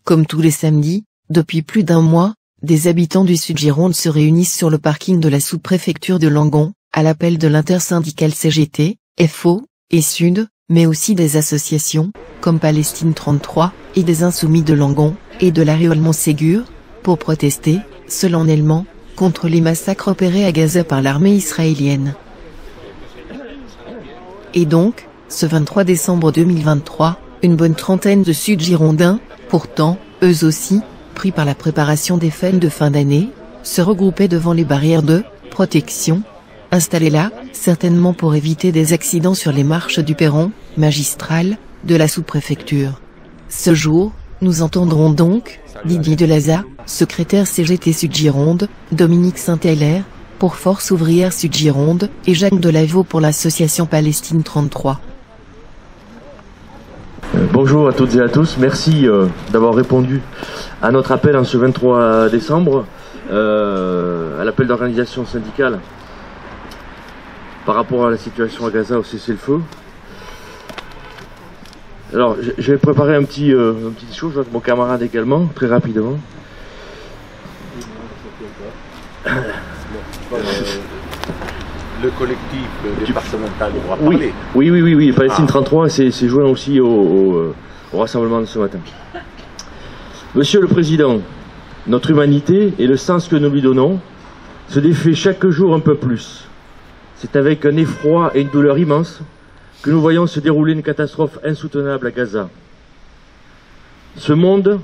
Comme tous les samedis, depuis plus d'un mois, des habitants du Sud-Gironde se réunissent sur le parking de la sous-préfecture de Langon, à l'appel de l'intersyndicale CGT, FO, et Sud, mais aussi des associations, comme Palestine 33, et des Insoumis de Langon, et de la Réole Montségur, pour protester, solennellement, contre les massacres opérés à Gaza par l'armée israélienne. Et donc, ce 23 décembre 2023, une bonne trentaine de Sud-Girondins, pourtant, eux aussi, pris par la préparation des fêtes de fin d'année, se regroupaient devant les barrières de protection, installées là, certainement pour éviter des accidents sur les marches du perron magistral de la sous-préfecture. Ce jour, nous entendrons donc Didier Delaza, secrétaire CGT Sud-Gironde, Dominique Saint-Hilaire, pour Force ouvrière Sud-Gironde, et Jacques Delavaux pour l'association Palestine 33. Bonjour à toutes et à tous, merci d'avoir répondu à notre appel en ce 23 décembre, à l'appel d'organisation syndicale par rapport à la situation à Gaza au cessez-le-feu. Alors, j'ai préparé une petite chose avec mon camarade également, très rapidement. Le collectif départemental devra parler. Oui, Palestine 33 s'est joint aussi au rassemblement de ce matin. Monsieur le Président, notre humanité et le sens que nous lui donnons se défait chaque jour un peu plus. C'est avec un effroi et une douleur immense que nous voyons se dérouler une catastrophe insoutenable à Gaza. Ce monde,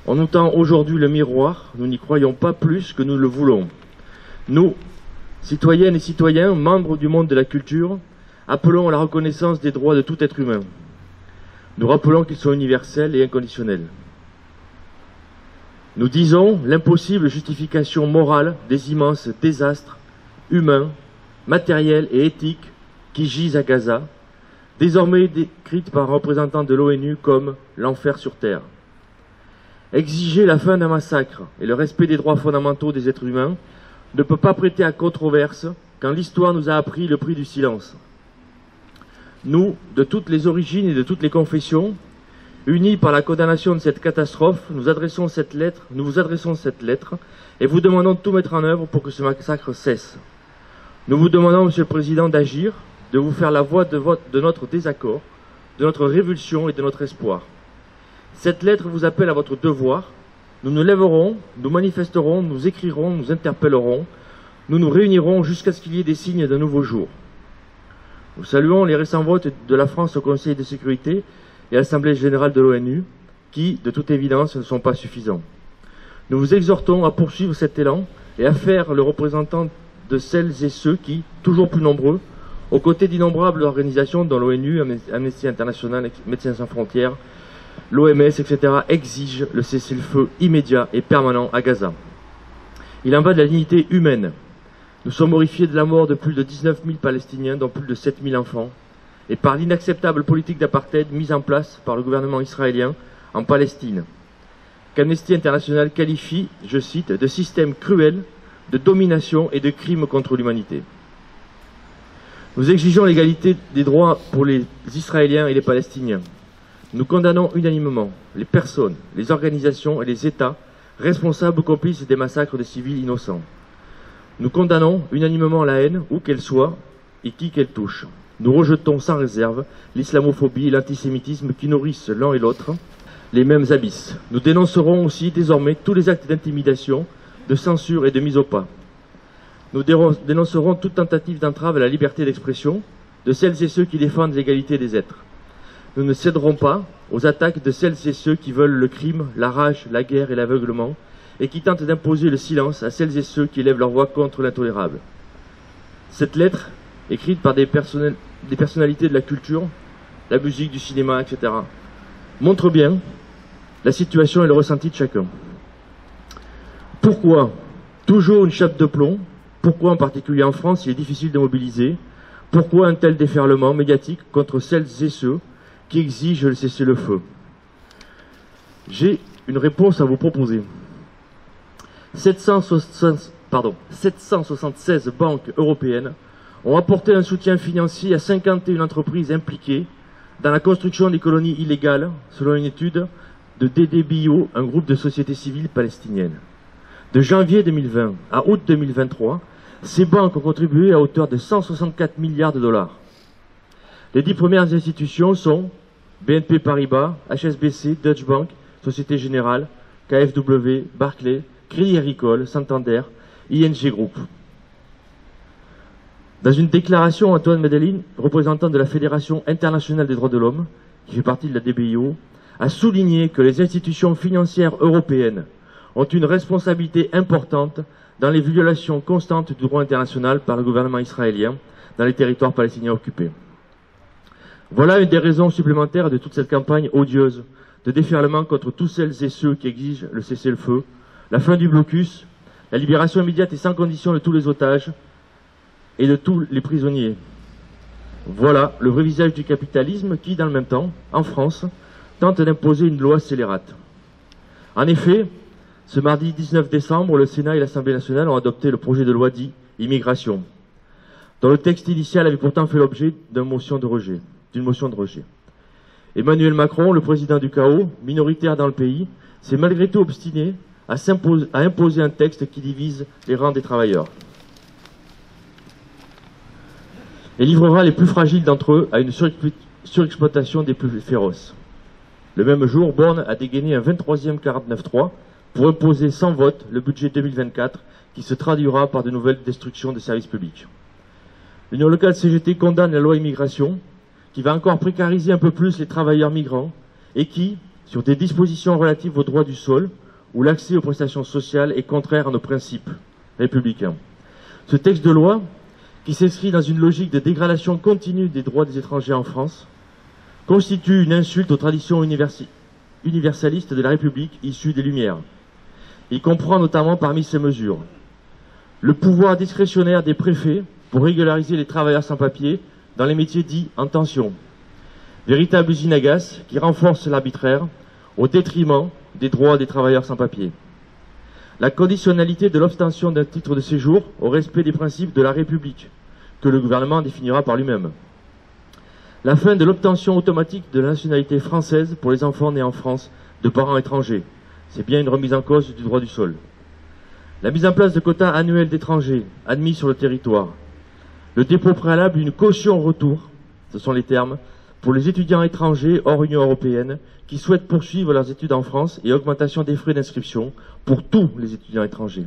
on nous tend aujourd'hui le miroir, nous n'y croyons pas plus que nous le voulons. Nous, citoyennes et citoyens, membres du monde de la culture, appelons à la reconnaissance des droits de tout être humain. Nous rappelons qu'ils sont universels et inconditionnels. Nous disons l'impossible justification morale des immenses désastres humains, matériels et éthiques qui gisent à Gaza, désormais décrite par un représentant de l'ONU comme l'enfer sur terre. Exiger la fin d'un massacre et le respect des droits fondamentaux des êtres humains ne peut pas prêter à controverse quand l'histoire nous a appris le prix du silence. Nous, de toutes les origines et de toutes les confessions, unis par la condamnation de cette catastrophe, nous vous adressons cette lettre et vous demandons de tout mettre en œuvre pour que ce massacre cesse. Nous vous demandons, Monsieur le Président, d'agir, de vous faire la voix de notre désaccord, de notre révulsion et de notre espoir. Cette lettre vous appelle à votre devoir. Nous nous lèverons, nous manifesterons, nous écrirons, nous interpellerons, nous nous réunirons jusqu'à ce qu'il y ait des signes d'un nouveau jour. Nous saluons les récents votes de la France au Conseil de sécurité et à l'Assemblée générale de l'ONU, qui, de toute évidence, ne sont pas suffisants. Nous vous exhortons à poursuivre cet élan et à faire le représentant de celles et ceux qui, toujours plus nombreux, aux côtés d'innombrables organisations dont l'ONU, Amnesty International, Médecins sans frontières, l'OMS, etc., exigent le cessez-le-feu immédiat et permanent à Gaza. Il en va de la dignité humaine. Nous sommes horrifiés de la mort de plus de 19 000 Palestiniens, dont plus de 7 000 enfants, et par l'inacceptable politique d'apartheid mise en place par le gouvernement israélien en Palestine, qu'Amnesty International qualifie, je cite, de système cruel, de domination et de crimes contre l'humanité. Nous exigeons l'égalité des droits pour les Israéliens et les Palestiniens. Nous condamnons unanimement les personnes, les organisations et les États responsables ou complices des massacres de civils innocents. Nous condamnons unanimement la haine, où qu'elle soit et qui qu'elle touche. Nous rejetons sans réserve l'islamophobie et l'antisémitisme qui nourrissent l'un et l'autre les mêmes abysses. Nous dénoncerons aussi désormais tous les actes d'intimidation, de censure et de mise au pas. Nous dénoncerons toute tentative d'entrave à la liberté d'expression de celles et ceux qui défendent l'égalité des êtres. Nous ne céderons pas aux attaques de celles et ceux qui veulent le crime, la rage, la guerre et l'aveuglement, et qui tentent d'imposer le silence à celles et ceux qui élèvent leur voix contre l'intolérable. Cette lettre, écrite par des personnalités de la culture, la musique, du cinéma, etc., montre bien la situation et le ressenti de chacun. Pourquoi toujours une chape de plomb? Pourquoi, en particulier en France, il est difficile de mobiliser? Pourquoi un tel déferlement médiatique contre celles et ceux qui exigent le cessez-le-feu? J'ai une réponse à vous proposer. 776 banques européennes ont apporté un soutien financier à 51 entreprises impliquées dans la construction des colonies illégales, selon une étude de DDBio, un groupe de société civile palestinienne. De janvier 2020 à août 2023, ces banques ont contribué à hauteur de 164 milliards de dollars. Les 10 premières institutions sont BNP Paribas, HSBC, Deutsche Bank, Société Générale, KfW, Barclays, Crédit Agricole, Santander, ING Group. Dans une déclaration, Antoine Medellin, représentant de la Fédération internationale des droits de l'homme, qui fait partie de la DBIO, a souligné que les institutions financières européennes ont une responsabilité importante dans les violations constantes du droit international par le gouvernement israélien dans les territoires palestiniens occupés. Voilà une des raisons supplémentaires de toute cette campagne odieuse de déferlement contre tous celles et ceux qui exigent le cessez-le-feu, la fin du blocus, la libération immédiate et sans condition de tous les otages et de tous les prisonniers. Voilà le vrai visage du capitalisme qui, dans le même temps, en France, tente d'imposer une loi scélérate. En effet, ce mardi 19 décembre, le Sénat et l'Assemblée nationale ont adopté le projet de loi dit « Immigration », dont le texte initial avait pourtant fait l'objet d'une motion de rejet. Emmanuel Macron, le président du chaos, minoritaire dans le pays, s'est malgré tout obstiné à imposer un texte qui divise les rangs des travailleurs et livrera les plus fragiles d'entre eux à une surexploitation des plus féroces. Le même jour, Borne a dégainé un 23e 49.3 pour imposer sans vote le budget 2024 qui se traduira par de nouvelles destructions des services publics. L'Union locale CGT condamne la loi immigration qui va encore précariser un peu plus les travailleurs migrants et qui, sur des dispositions relatives aux droits du sol ou l'accès aux prestations sociales, est contraire à nos principes républicains. Ce texte de loi, qui s'inscrit dans une logique de dégradation continue des droits des étrangers en France, constitue une insulte aux traditions universalistes de la République issues des Lumières. Il comprend notamment parmi ces mesures le pouvoir discrétionnaire des préfets pour régulariser les travailleurs sans papier dans les métiers dits en tension, véritable usine à gaz qui renforce l'arbitraire au détriment des droits des travailleurs sans papier. La conditionnalité de l'obtention d'un titre de séjour au respect des principes de la République, que le gouvernement définira par lui-même. La fin de l'obtention automatique de la nationalité française pour les enfants nés en France de parents étrangers. C'est bien une remise en cause du droit du sol. La mise en place de quotas annuels d'étrangers admis sur le territoire. Le dépôt préalable d'une caution retour, ce sont les termes, pour les étudiants étrangers hors Union européenne qui souhaitent poursuivre leurs études en France et augmentation des frais d'inscription pour tous les étudiants étrangers.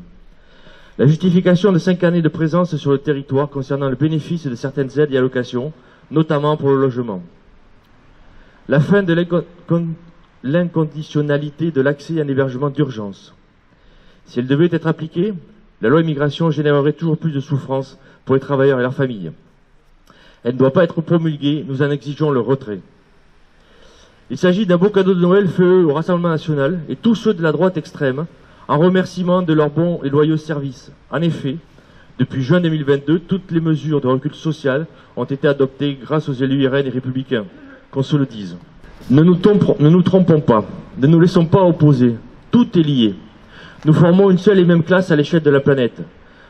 La justification de 5 années de présence sur le territoire concernant le bénéfice de certaines aides et allocations, notamment pour le logement. La fin de l'inconditionnalité de l'accès à un hébergement d'urgence. Si elle devait être appliquée, la loi immigration générerait toujours plus de souffrance pour les travailleurs et leurs familles. Elle ne doit pas être promulguée, nous en exigeons le retrait. Il s'agit d'un beau cadeau de Noël fait au Rassemblement national et tous ceux de la droite extrême en remerciement de leurs bons et loyaux services. En effet, depuis juin 2022, toutes les mesures de recul social ont été adoptées grâce aux élus RN et républicains, qu'on se le dise. Ne nous trompons pas, ne nous laissons pas opposer, tout est lié. Nous formons une seule et même classe à l'échelle de la planète.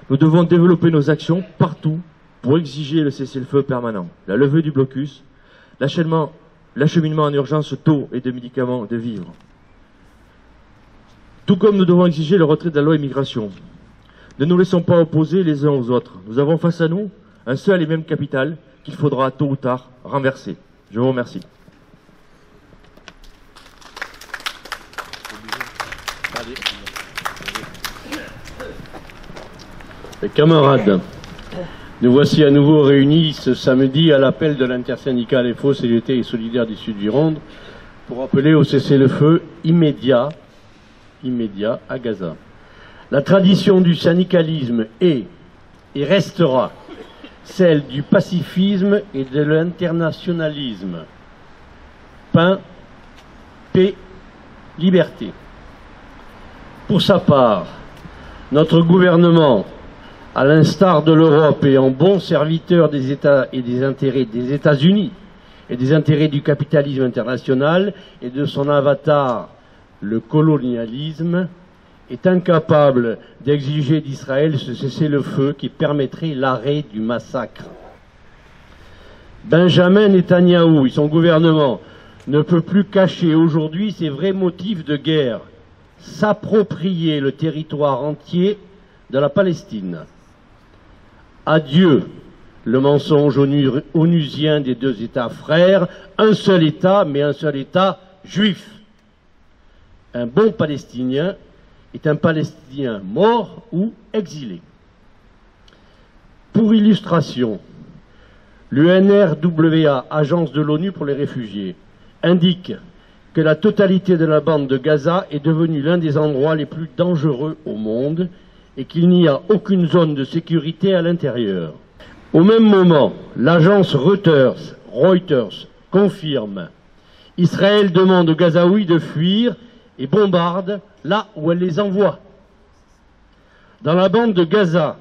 Nous devons développer nos actions partout pour exiger le cessez-le-feu permanent, la levée du blocus, l'acheminement en urgence d'eau et de médicaments, de vivres. Tout comme nous devons exiger le retrait de la loi immigration. Ne nous laissons pas opposer les uns aux autres. Nous avons face à nous un seul et même capital qu'il faudra tôt ou tard renverser. Je vous remercie. Mes camarades, nous voici à nouveau réunis ce samedi à l'appel de l'intersyndicale FO, CGT et Solidaires du Sud-Gironde pour appeler au cessez-le-feu immédiat à Gaza. La tradition du syndicalisme est et restera celle du pacifisme et de l'internationalisme. Pain, paix, liberté. Pour sa part, notre gouvernement, à l'instar de l'Europe et en bon serviteur des États et des intérêts des États-Unis et des intérêts du capitalisme international et de son avatar, le colonialisme, est incapable d'exiger d'Israël ce cessez-le-feu qui permettrait l'arrêt du massacre. Benjamin Netanyahou et son gouvernement ne peut plus cacher aujourd'hui ses vrais motifs de guerre, s'approprier le territoire entier de la Palestine. Adieu le mensonge onusien des deux États frères, un seul État, mais un seul État juif. Un bon Palestinien est un Palestinien mort ou exilé. Pour illustration, l'UNRWA, Agence de l'ONU pour les réfugiés, indique que la totalité de la bande de Gaza est devenue l'un des endroits les plus dangereux au monde et qu'il n'y a aucune zone de sécurité à l'intérieur. Au même moment, l'agence Reuters confirme « Israël demande aux Gazaouis de fuir et bombarde là où elle les envoie ». Dans la bande de Gaza,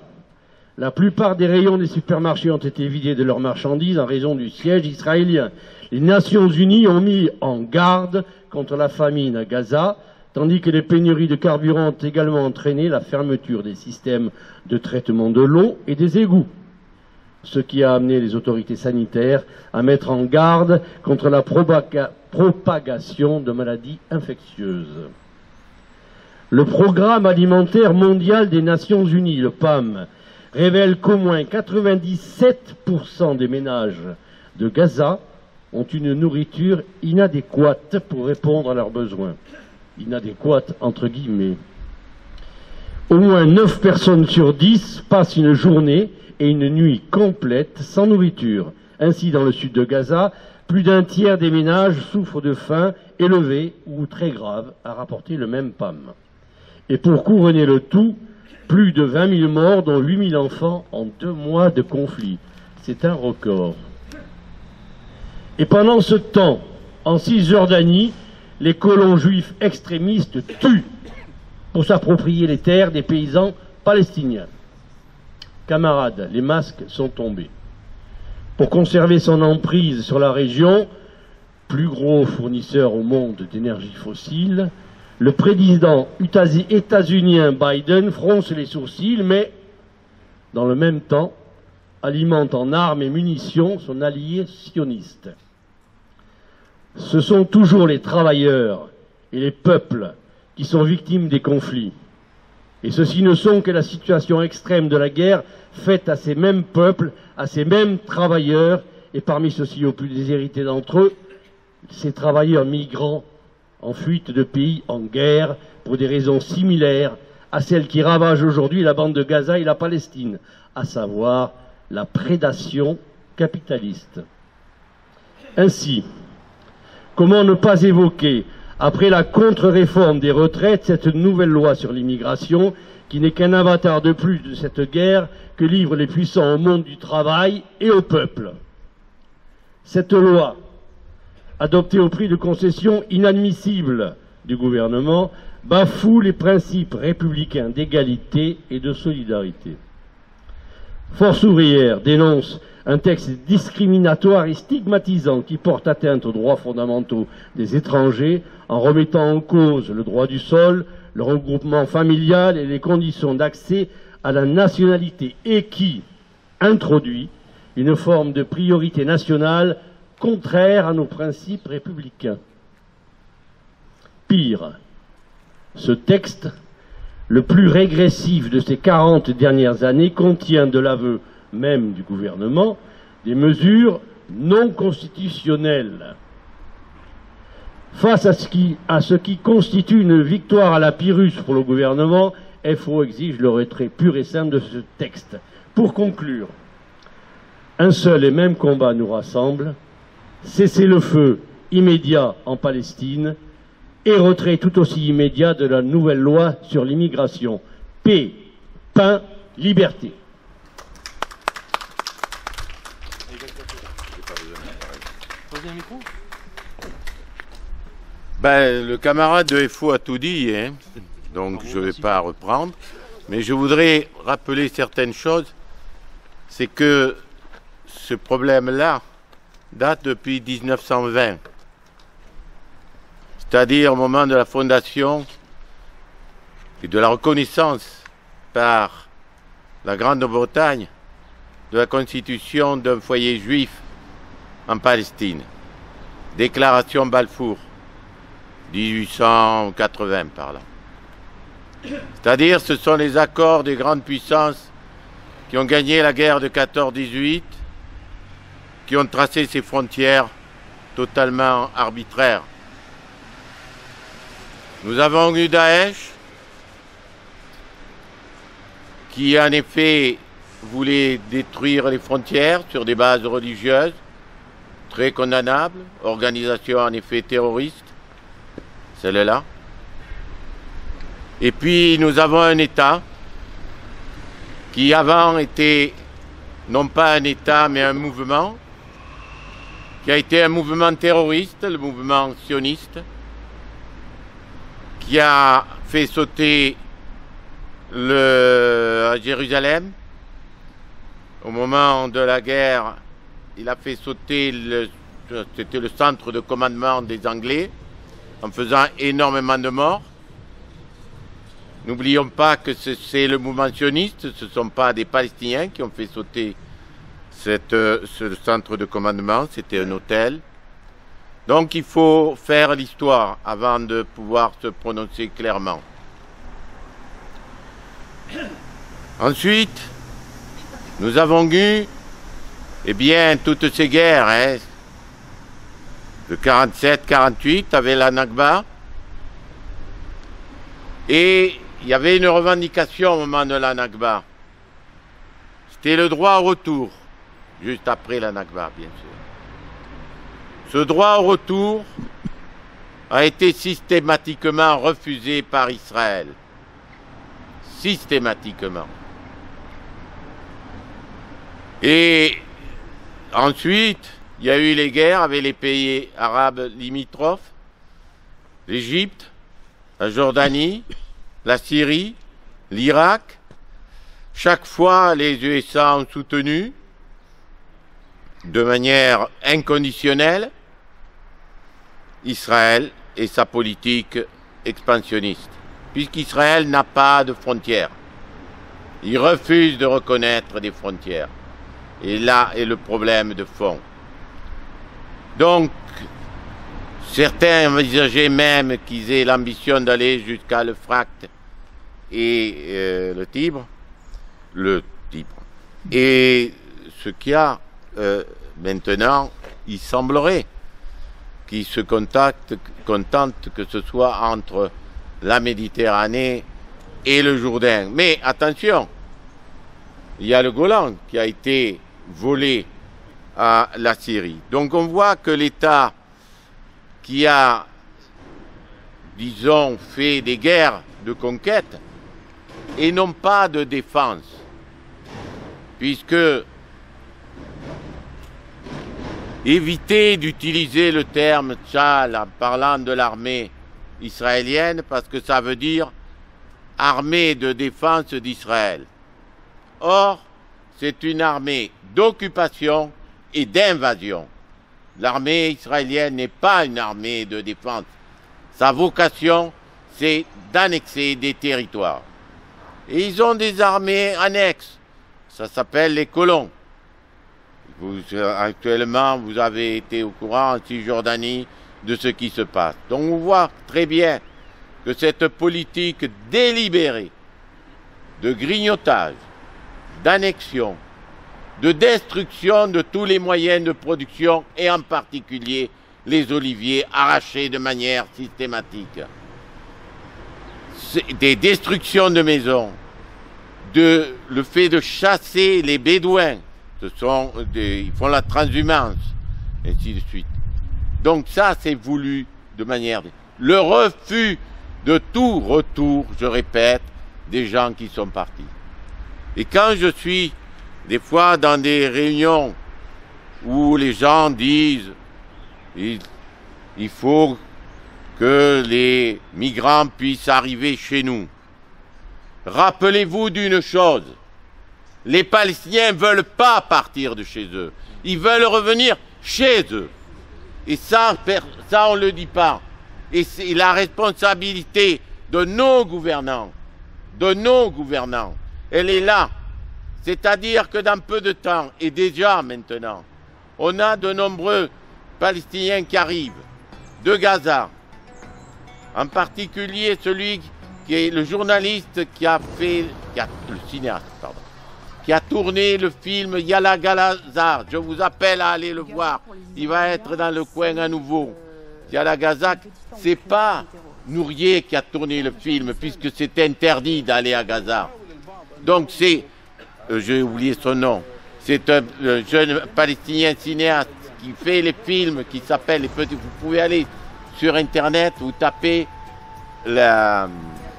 la plupart des rayons des supermarchés ont été vidés de leurs marchandises en raison du siège israélien. Les Nations Unies ont mis en garde contre la famine à Gaza, tandis que les pénuries de carburant ont également entraîné la fermeture des systèmes de traitement de l'eau et des égouts, ce qui a amené les autorités sanitaires à mettre en garde contre la propagation de maladies infectieuses. Le Programme alimentaire mondial des Nations Unies, le PAM, révèle qu'au moins 97% des ménages de Gaza ont une nourriture inadéquate pour répondre à leurs besoins. Inadéquate entre guillemets. Au moins 9 personnes sur 10 passent une journée et une nuit complète sans nourriture. Ainsi, dans le sud de Gaza, plus d'un tiers des ménages souffrent de faim élevée ou très grave, a rapporté le même PAM. Et pour couronner le tout, plus de 20 000 morts, dont 8 000 enfants en 2 mois de conflit. C'est un record. Et pendant ce temps, en Cisjordanie, les colons juifs extrémistes tuent pour s'approprier les terres des paysans palestiniens. Camarades, les masques sont tombés. Pour conserver son emprise sur la région, plus gros fournisseur au monde d'énergie fossile, le président états-unien Biden fronce les sourcils, mais, dans le même temps, alimente en armes et munitions son allié sioniste. Ce sont toujours les travailleurs et les peuples qui sont victimes des conflits. Et ceux-ci ne sont que la situation extrême de la guerre faite à ces mêmes peuples, à ces mêmes travailleurs, et parmi ceux-ci aux plus déshérités d'entre eux, ces travailleurs migrants en fuite de pays en guerre pour des raisons similaires à celles qui ravagent aujourd'hui la bande de Gaza et la Palestine, à savoir la prédation capitaliste. Ainsi, comment ne pas évoquer, après la contre-réforme des retraites, cette nouvelle loi sur l'immigration qui n'est qu'un avatar de plus de cette guerre que livrent les puissants au monde du travail et au peuple. Cette loi, adoptée au prix de concessions inadmissibles du gouvernement, bafoue les principes républicains d'égalité et de solidarité. Force ouvrière dénonce un texte discriminatoire et stigmatisant qui porte atteinte aux droits fondamentaux des étrangers en remettant en cause le droit du sol, le regroupement familial et les conditions d'accès à la nationalité et qui introduit une forme de priorité nationale contraire à nos principes républicains. Pire, ce texte, le plus régressif de ces 40 dernières années, contient de l'aveu même du gouvernement des mesures non constitutionnelles. Face à ce qui constitue une victoire à la Pyrrhus pour le gouvernement, FO exige le retrait pur et simple de ce texte. Pour conclure, un seul et même combat nous rassemble: cesser le feu immédiat en Palestine et retrait tout aussi immédiat de la nouvelle loi sur l'immigration. Paix, pain, liberté. Ben, le camarade de FO a tout dit, hein, donc je ne vais pas reprendre, mais je voudrais rappeler certaines choses. C'est que ce problème-là date depuis 1920, c'est-à-dire au moment de la fondation et de la reconnaissance par la Grande-Bretagne de la constitution d'un foyer juif en Palestine. Déclaration Balfour, 1880 par là. C'est-à-dire, ce sont les accords des grandes puissances qui ont gagné la guerre de 14-18, qui ont tracé ces frontières totalement arbitraires. Nous avons eu Daesh, qui en effet voulait détruire les frontières sur des bases religieuses, très condamnable, organisation en effet terroriste, celle-là. Et puis nous avons un État qui avant était non pas un État mais un mouvement, qui a été un mouvement terroriste, le mouvement sioniste, qui a fait sauter à Jérusalem. Au moment de la guerre, il a fait sauter c'était le centre de commandement des Anglais, en faisant énormément de morts. N'oublions pas que c'est le mouvement sioniste, ce ne sont pas des Palestiniens qui ont fait sauter ce centre de commandement, c'était un hôtel. Donc il faut faire l'histoire avant de pouvoir se prononcer clairement. Ensuite, nous avons eu toutes ces guerres, de 47-48 avec la Nakba, et il y avait une revendication au moment de la Nakba. C'était le droit au retour, juste après la Nakba, bien sûr. Ce droit au retour a été systématiquement refusé par Israël. Systématiquement. Et ensuite, il y a eu les guerres avec les pays arabes limitrophes, l'Égypte, la Jordanie, la Syrie, l'Irak. Chaque fois, les USA ont soutenu de manière inconditionnelle Israël et sa politique expansionniste, puisqu'Israël n'a pas de frontières. Il refuse de reconnaître des frontières. Et là est le problème de fond. Donc, certains envisageaient même qu'ils aient l'ambition d'aller jusqu'à l'Euphrate et le Tibre. Et ce qu'il y a maintenant, il semblerait qu'ils se contentent que ce soit entre la Méditerranée et le Jourdain. Mais attention, il y a le Golan qui a été volé à la Syrie. Donc on voit que l'État qui a, disons, fait des guerres de conquête et non pas de défense, puisque éviter d'utiliser le terme Tchal en parlant de l'armée israélienne, parce que ça veut dire armée de défense d'Israël. Or, c'est une armée d'occupation et d'invasion. L'armée israélienne n'est pas une armée de défense. Sa vocation, c'est d'annexer des territoires. Et ils ont des armées annexes. Ça s'appelle les colons. Actuellement, vous avez été au courant en Cisjordanie de ce qui se passe. Donc on voit très bien que cette politique délibérée de grignotage, d'annexion, de destruction de tous les moyens de production et en particulier les oliviers arrachés de manière systématique. Des destructions de maisons, le fait de chasser les bédouins, ils font la transhumance, et ainsi de suite. Donc ça, c'est voulu de manière... Le refus de tout retour, je répète, des gens qui sont partis. Et quand je suis des fois dans des réunions où les gens disent il faut que les migrants puissent arriver chez nous. Rappelez-vous d'une chose, les Palestiniens ne veulent pas partir de chez eux, ils veulent revenir chez eux. Et ça on ne le dit pas. Et c'est la responsabilité de nos gouvernants, elle est là. C'est-à-dire que dans peu de temps, et déjà maintenant, on a de nombreux palestiniens qui arrivent de Gaza, en particulier celui qui est le journaliste le cinéaste, pardon, qui a tourné le film Yala Gaza. Je vous appelle à aller le voir. Il va être dans le coin à nouveau. Yala Gaza, c'est pas Nourier qui a tourné le film, puisque c'est interdit d'aller à Gaza. Donc c'est, j'ai oublié son nom, c'est un jeune palestinien cinéaste qui fait les films qui s'appellent, vous pouvez aller sur internet, vous tapez la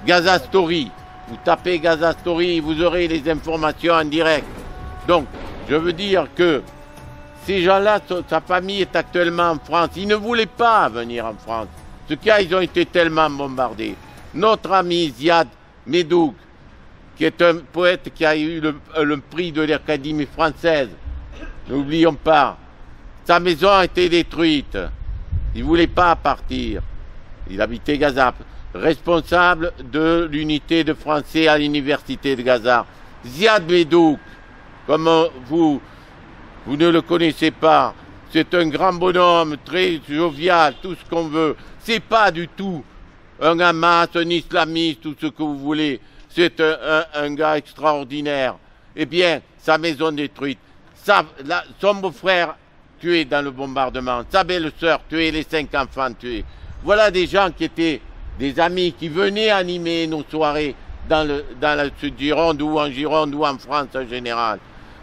Gaza Story, vous tapez Gaza Story, vous aurez les informations en direct. Donc, je veux dire que ces gens-là, sa famille est actuellement en France. Ils ne voulaient pas venir en France. Ce cas, ils ont été tellement bombardés. Notre ami Ziad Medouk, qui est un poète qui a eu le prix de l'Académie française, n'oublions pas, sa maison a été détruite. Il ne voulait pas partir. Il habitait Gaza. Responsable de l'unité de français à l'université de Gaza. Ziad Medouk, comme vous ne le connaissez pas, c'est un grand bonhomme, très jovial, tout ce qu'on veut. C'est pas du tout un Hamas, un islamiste, tout ce que vous voulez. C'est un gars extraordinaire. Eh bien, sa maison détruite, son beau-frère tué dans le bombardement, sa belle-sœur tuée, les 5 enfants tués. Voilà des gens qui étaient des amis qui venaient animer nos soirées dans le sud Gironde ou en Gironde ou en France en général.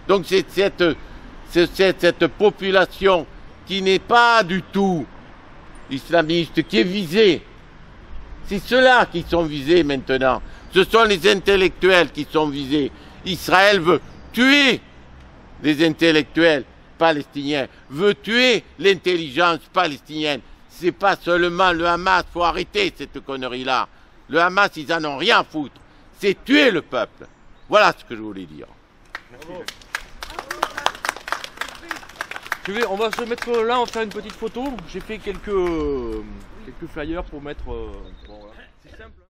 Donc c'est cette population qui n'est pas du tout islamiste qui est visée. C'est ceux-là qui sont visés maintenant. Ce sont les intellectuels qui sont visés. Israël veut tuer les intellectuels palestiniens, veut tuer l'intelligence palestinienne. C'est pas seulement le Hamas, il faut arrêter cette connerie-là. Le Hamas, ils en ont rien à foutre. C'est tuer le peuple. Voilà ce que je voulais dire. On va se mettre là, on va faire une petite photo. J'ai fait quelques flyers pour mettre... bon, voilà. C'est simple.